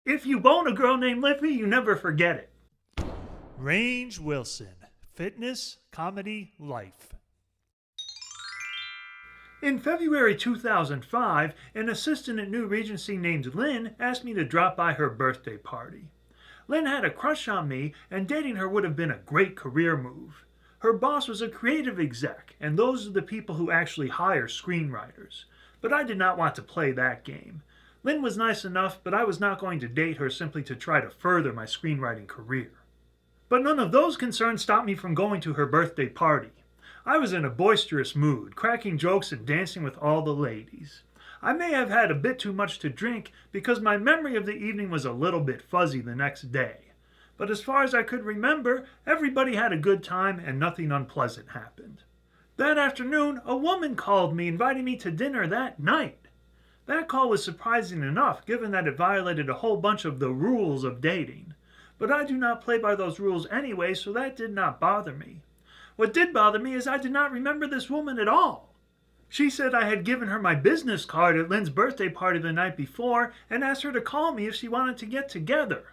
if you bone a girl named Liffy, you never forget it. Range Wilson, fitness, comedy, life. In February 2005, an assistant at New Regency named Lynn asked me to drop by her birthday party. Lynn had a crush on me, and dating her would have been a great career move. Her boss was a creative exec, and those are the people who actually hire screenwriters. But I did not want to play that game. Lynn was nice enough, but I was not going to date her simply to try to further my screenwriting career. But none of those concerns stopped me from going to her birthday party. I was in a boisterous mood, cracking jokes and dancing with all the ladies. I may have had a bit too much to drink because my memory of the evening was a little bit fuzzy the next day. But as far as I could remember, everybody had a good time and nothing unpleasant happened. That afternoon, a woman called me inviting me to dinner that night. That call was surprising enough given that it violated a whole bunch of the rules of dating. But I do not play by those rules anyway, so that did not bother me. What did bother me is I did not remember this woman at all. She said I had given her my business card at Lynn's birthday party the night before and asked her to call me if she wanted to get together.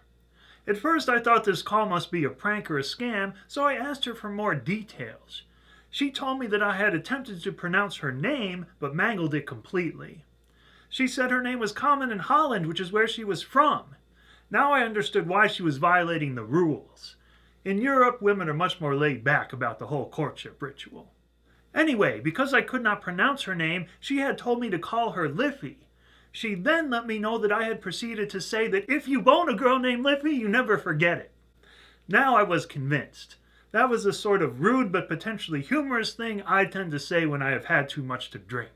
At first I thought this call must be a prank or a scam, so I asked her for more details. She told me that I had attempted to pronounce her name, but mangled it completely. She said her name was common in Holland, which is where she was from. Now I understood why she was violating the rules. In Europe, women are much more laid back about the whole courtship ritual. Anyway, because I could not pronounce her name, she had told me to call her Liffy. She then let me know that I had proceeded to say that if you bone a girl named Liffy, you never forget it. Now I was convinced. That was the sort of rude but potentially humorous thing I tend to say when I have had too much to drink.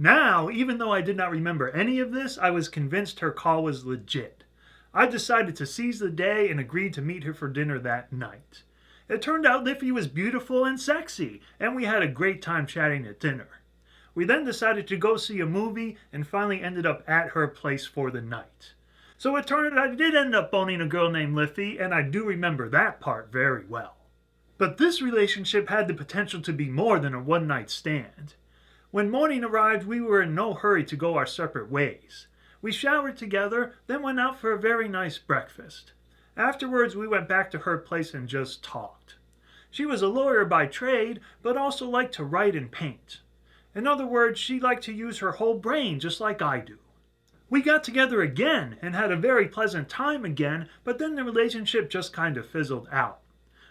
Now, even though I did not remember any of this, I was convinced her call was legit. I decided to seize the day and agreed to meet her for dinner that night. It turned out Liffy was beautiful and sexy, and we had a great time chatting at dinner. We then decided to go see a movie and finally ended up at her place for the night. So it turned out I did end up boning a girl named Liffy, and I do remember that part very well. But this relationship had the potential to be more than a one-night stand. When morning arrived, we were in no hurry to go our separate ways. We showered together, then went out for a very nice breakfast. Afterwards, we went back to her place and just talked. She was a lawyer by trade, but also liked to write and paint. In other words, she liked to use her whole brain just like I do. We got together again and had a very pleasant time again, but then the relationship just kind of fizzled out.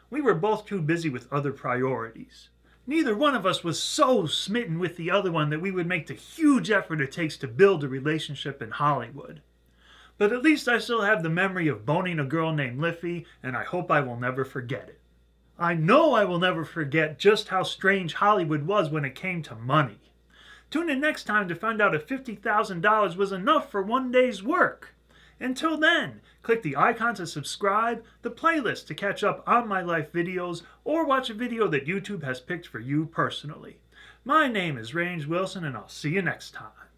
We were both too busy with other priorities. Neither one of us was so smitten with the other one that we would make the huge effort it takes to build a relationship in Hollywood. But at least I still have the memory of boning a girl named Liffy, and I hope I will never forget it. I know I will never forget just how strange Hollywood was when it came to money. Tune in next time to find out if $50,000 was enough for one day's work. Until then, click the icon to subscribe, the playlist to catch up on my life videos, or watch a video that YouTube has picked for you personally. My name is Range Wilson, and I'll see you next time.